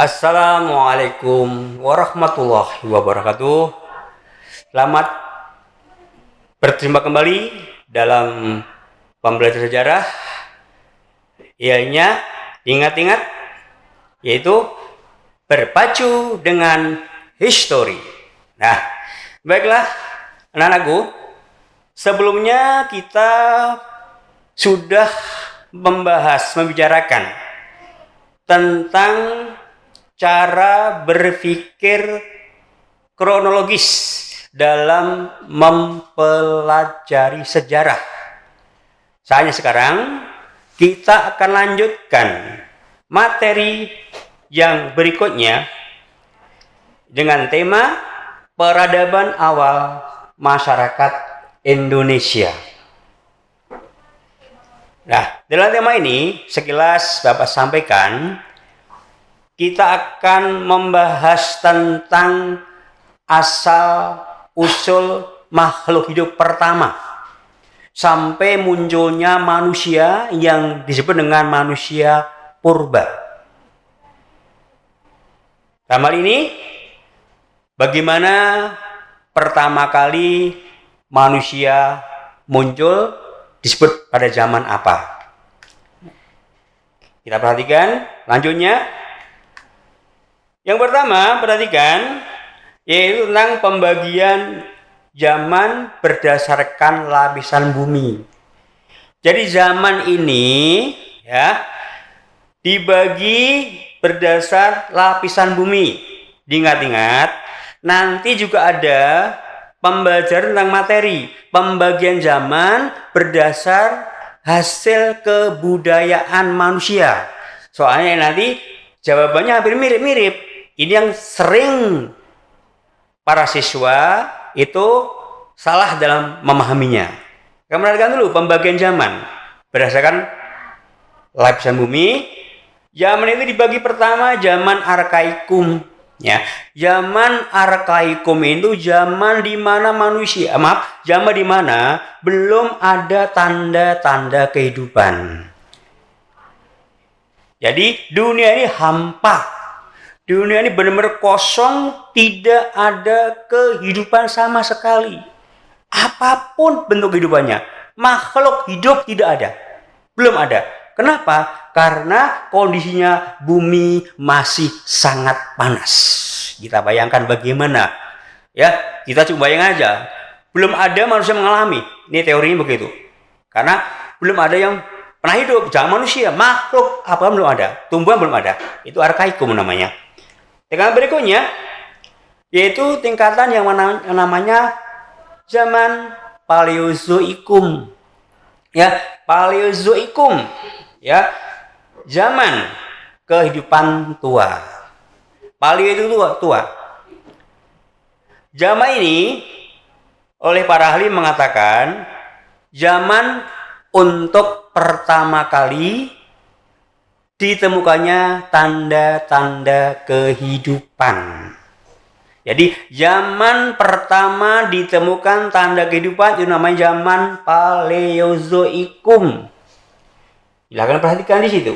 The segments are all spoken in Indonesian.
Assalamualaikum warahmatullahi wabarakatuh. Selamat berjumpa kembali dalam pembelajaran sejarah. Ianya ingat-ingat, yaitu berpacu dengan history. Nah, baiklah anak-anakku, sebelumnya kita sudah membicarakan tentang cara berpikir kronologis dalam mempelajari sejarah. Saatnya sekarang kita akan lanjutkan materi yang berikutnya dengan tema peradaban awal masyarakat Indonesia. Nah, dalam tema ini sekilas Bapak sampaikan, kita akan membahas tentang asal-usul makhluk hidup pertama sampai munculnya manusia yang disebut dengan manusia purba. Dalam hal ini, bagaimana pertama kali manusia muncul, disebut pada zaman apa? Kita perhatikan lanjutnya. Yang pertama, perhatikan, yaitu tentang pembagian zaman berdasarkan lapisan bumi. Jadi zaman ini ya dibagi berdasar lapisan bumi. Diingat-ingat, nanti juga ada pembelajaran tentang materi, pembagian zaman berdasar hasil kebudayaan manusia. Soalnya nanti jawabannya hampir mirip-mirip. Ini yang sering para siswa itu salah dalam memahaminya. Kamu perhatikan dulu pembagian zaman berdasarkan lapisan bumi. Zaman itu dibagi pertama zaman arkaikum. Ya, zaman arkaikum itu zaman di mana zaman di mana belum ada tanda-tanda kehidupan. Jadi dunia ini hampa. Dunia ini benar-benar kosong, tidak ada kehidupan sama sekali. Apapun bentuk kehidupannya, makhluk hidup tidak ada. Belum ada. Kenapa? Karena kondisinya bumi masih sangat panas. Kita bayangkan bagaimana. Ya, kita coba bayang aja. Belum ada manusia mengalami. Ini teorinya begitu. Karena belum ada yang pernah hidup. Jangan manusia, makhluk apa belum ada. Tumbuhan belum ada. Itu arkaikum namanya. Tingkatan berikutnya yaitu tingkatan yang namanya zaman Paleozoikum. Ya, Paleozoikum. Ya, zaman kehidupan tua. Paleo itu tua. Zaman ini oleh para ahli mengatakan zaman untuk pertama kali ditemukannya tanda-tanda kehidupan. Jadi zaman pertama ditemukan tanda kehidupan itu namanya zaman Paleozoikum. Silakan perhatikan di situ.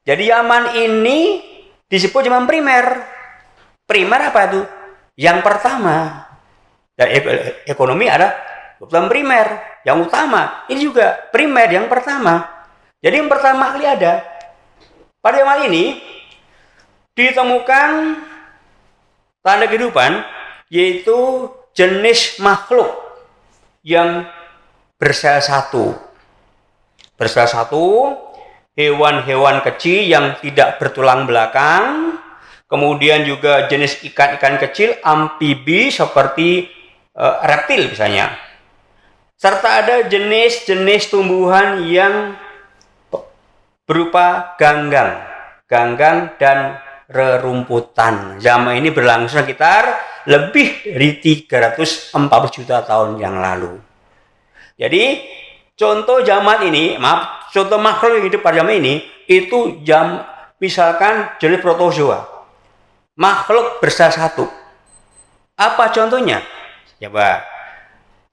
Jadi zaman ini disebut zaman primer. Primer apa itu? Yang pertama. Dan ekonomi ada zaman primer. Yang utama ini juga primer yang pertama. Jadi yang pertama kali ada. Pada zaman ini ditemukan tanda kehidupan, yaitu jenis makhluk yang bersel satu. Bersel satu, hewan-hewan kecil yang tidak bertulang belakang, kemudian juga jenis ikan-ikan kecil, amfibi seperti reptil misalnya. Serta ada jenis-jenis tumbuhan yang berupa ganggang dan rerumputan. Zaman ini berlangsung sekitar lebih dari 340 juta tahun yang lalu. Jadi contoh contoh makhluk yang hidup pada zaman ini itu misalkan jenis protozoa, makhluk bersel satu. Apa contohnya? Coba.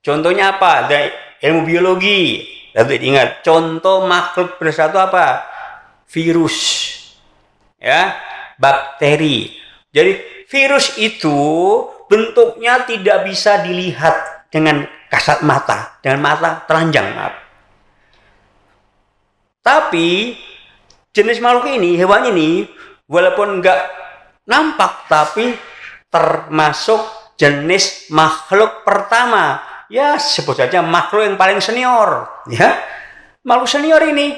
Contohnya apa? Dari ilmu biologi. Lalu ingat, contoh makhluk bersatu apa? Virus. Ya, bakteri. Jadi virus itu bentuknya tidak bisa dilihat dengan kasat mata, dengan mata telanjang. Tapi jenis makhluk ini, hewan ini, walaupun nggak nampak, tapi termasuk jenis makhluk pertama. Ya, sebut saja makhluk yang paling senior. Ya, makhluk senior ini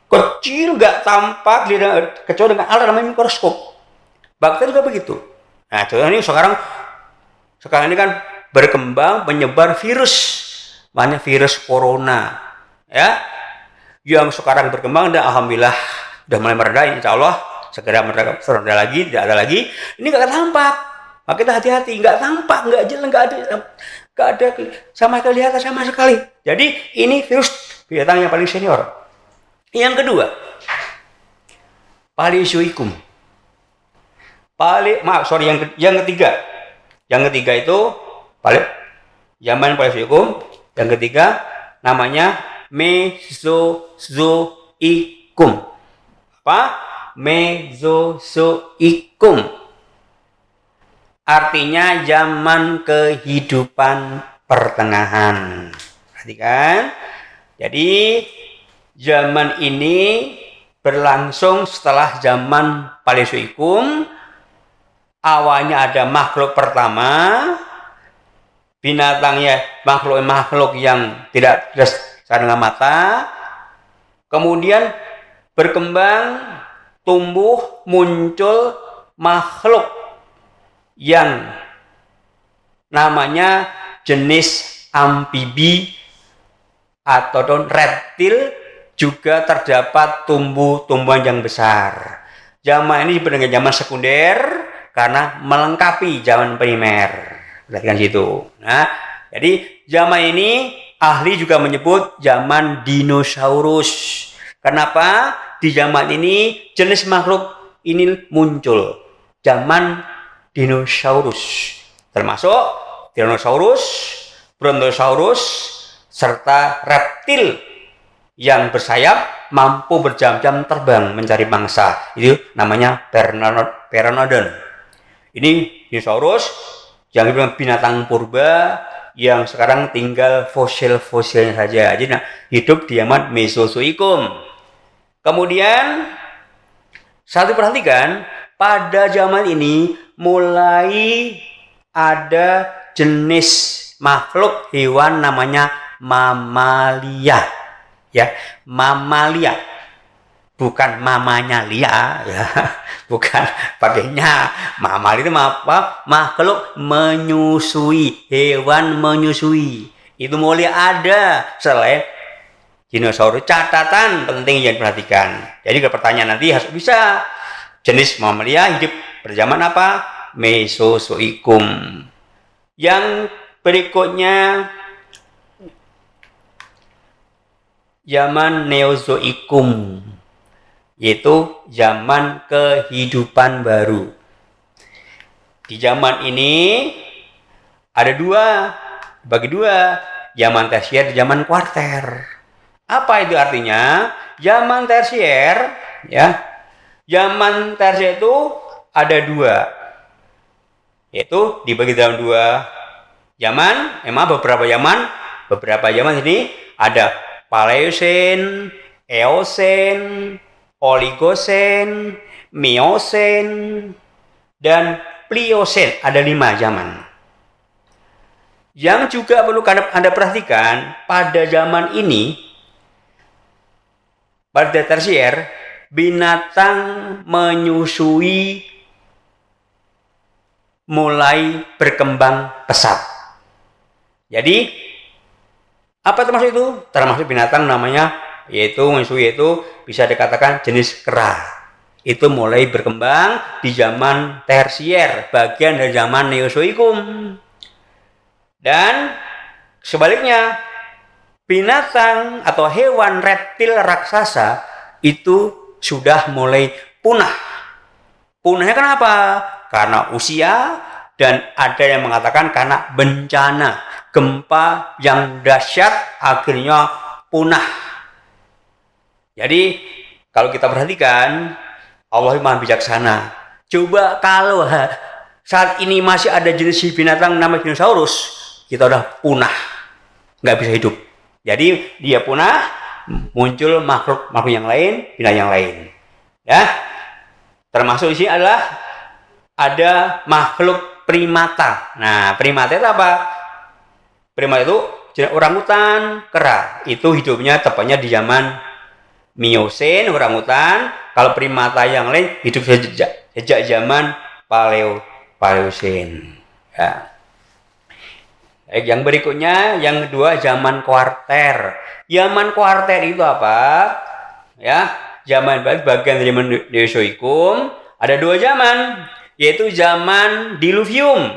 kecil, nggak tampak, kecuali dengan alat namanya mikroskop. Bakteri juga begitu. Nah, contohnya ini sekarang ini kan berkembang menyebar virus, namanya virus corona, ya, yang sekarang berkembang dan alhamdulillah sudah mulai mereda, insya Allah segera mereda lagi, tidak ada lagi. Ini nggak tampak, maka kita hati-hati, nggak tampak, nggak jelas, nggak ada sama kelihatan sama sekali. Jadi ini virus binatang yang paling senior. Yang kedua, Paleozoikum. Yang ketiga itu zaman Paleozoikum. Yang ketiga namanya Mesozoikum. Apa? Mesozoikum. Artinya zaman kehidupan pertengahan. Perhatikan. Jadi zaman ini berlangsung setelah zaman Paleozoikum. Awalnya ada makhluk pertama, binatangnya makhluk yang tidak terlihat dengan mata, kemudian berkembang, tumbuh, muncul makhluk yang namanya jenis amfibi atau reptil, juga terdapat tumbuh-tumbuhan yang besar. Zaman ini disebut dengan zaman sekunder karena melengkapi zaman primer. Perhatikan situ. Nah, jadi zaman ini ahli juga menyebut zaman dinosaurus. Kenapa? Di zaman ini jenis makhluk ini muncul. Zaman dinosaurus. Termasuk Tyrannosaurus, Brontosaurus, serta reptil yang bersayap mampu berjam-jam terbang mencari mangsa. Itu namanya Pteranodon. Ini dinosaurus yang dibilang binatang purba yang sekarang tinggal fosil-fosilnya saja. Jadi hidup di zaman Mesozoikum. Kemudian satu perhatikan, pada zaman ini mulai ada jenis makhluk hewan namanya mamalia. Ya, mamalia. Bukan mamanya Lia, ya. Bukan pakainya. Mamalia itu apa? Makhluk menyusui, hewan menyusui. Itu mulai ada selain dinosaurus. Catatan penting yang diperhatikan. Jadi kalau pertanyaan nanti harus bisa jenis mamalia hidup berzaman apa? Mesozoikum. Yang berikutnya zaman Neozoikum, yaitu zaman kehidupan baru. Di zaman ini ada bagi dua, zaman tersier dan zaman kuarter. Apa itu artinya? Zaman tersier, ya, zaman tersier itu ada dua, yaitu dibagi dalam dua zaman. Memang beberapa zaman ini ada Paleosen, Eosen, Oligosen, Miosen, dan Pliosen. Ada 5 zaman. Yang juga perlu Anda perhatikan, pada zaman ini, pada tersier, binatang menyusui mulai berkembang pesat. Jadi, apa termasuk itu? Termasuk binatang namanya yaitu bisa dikatakan jenis kera. Itu mulai berkembang di zaman tersier, bagian dari zaman Neozoikum. Dan sebaliknya, binatang atau hewan reptil raksasa itu sudah mulai punah. Punahnya kenapa? Karena usia, dan ada yang mengatakan karena bencana, gempa yang dahsyat akhirnya punah. Jadi kalau kita perhatikan, Allah Maha bijaksana. Coba kalau saat ini masih ada jenis binatang namanya dinosaurus, kita udah punah, nggak bisa hidup. Jadi dia punah, muncul makhluk yang lain, binatang yang lain. Ya, termasuk di sini adalah ada makhluk primata. Nah, primata itu apa? Primata itu orangutan, kera. Itu hidupnya tepatnya di zaman Miocene, orangutan. Kalau primata yang lain hidup sejak zaman Paleocene. Ya. Yang berikutnya, yang kedua, zaman kuarter. Zaman kuarter itu apa? Ya, zaman bagian dari Mesozoikum. Ada dua zaman, yaitu zaman Diluvium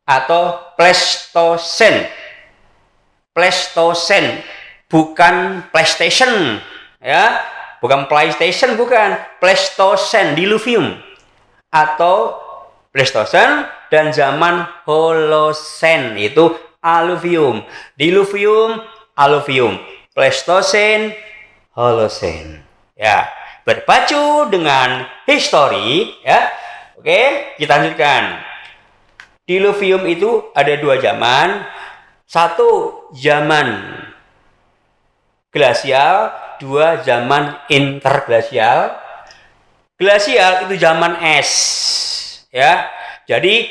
atau Pleistocene. Pleistocene, bukan PlayStation, ya, bukan PlayStation, bukan Pleistocene, Diluvium atau Pleistocene, dan zaman Holocene itu Alluvium, Diluvium, Alluvium, Pleistocene, Holocene. Ya, berpacu dengan histori, ya. Oke, kita lanjutkan. Diluvium itu ada dua zaman. Satu zaman glasial, dua zaman interglasial. Glasial itu zaman es, ya. Jadi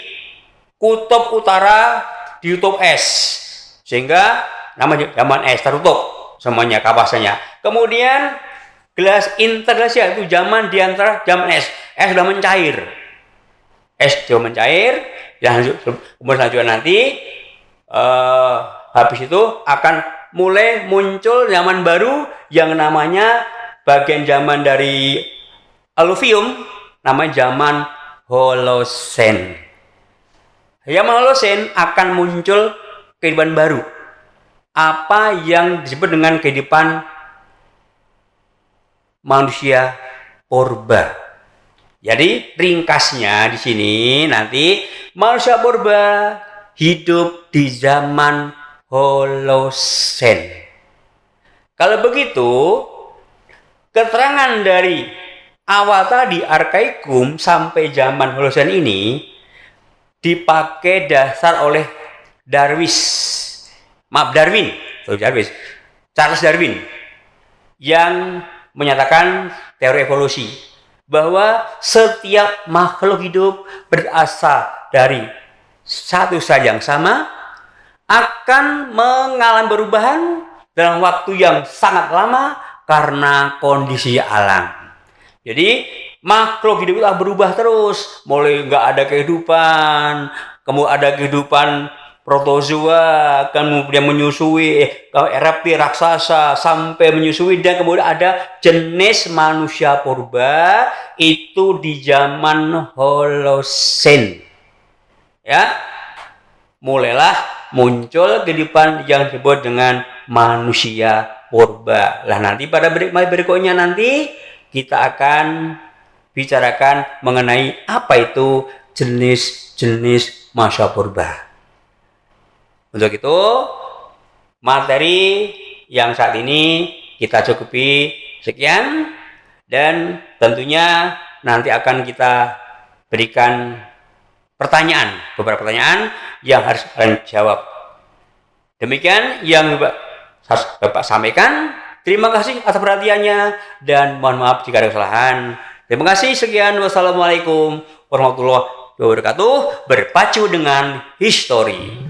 kutub utara ditutup es, sehingga namanya zaman es, tertutup semuanya kawasannya. Kemudian interglasial itu zaman di antara zaman es sudah mencair. Es sudah mencair, dan kemudian selanjutnya nanti habis itu akan mulai muncul zaman baru yang namanya bagian zaman dari Alluvium, namanya zaman Holocene. Zaman Holocene akan muncul kehidupan baru, apa yang disebut dengan kehidupan manusia purba. Jadi ringkasnya di sini nanti manusia purba hidup di zaman Holocene. Kalau begitu, keterangan dari awal tadi Archaikum sampai zaman Holocene ini dipakai dasar oleh Charles Darwin yang menyatakan teori evolusi bahwa setiap makhluk hidup berasal dari satu zat yang sama akan mengalami perubahan dalam waktu yang sangat lama karena kondisi alam. Jadi makhluk hidup itu berubah terus, mulai nggak ada kehidupan, kemudian ada kehidupan protozoa, kemudian menyusui reptil raksasa sampai menyusui, dan kemudian ada jenis manusia purba itu di zaman Holocene. Ya, mulailah muncul kehidupan yang disebut dengan manusia purba. Lah nanti pada berikutnya nanti kita akan bicarakan mengenai apa itu jenis-jenis manusia purba. Untuk itu, materi yang saat ini kita cukupi sekian, dan tentunya nanti akan kita berikan beberapa pertanyaan yang harus kalian jawab. Demikian yang Bapak sampaikan. Terima kasih atas perhatiannya dan mohon maaf jika ada kesalahan. Terima kasih, sekian. Wassalamualaikum warahmatullahi wabarakatuh. Berpacu dengan histori.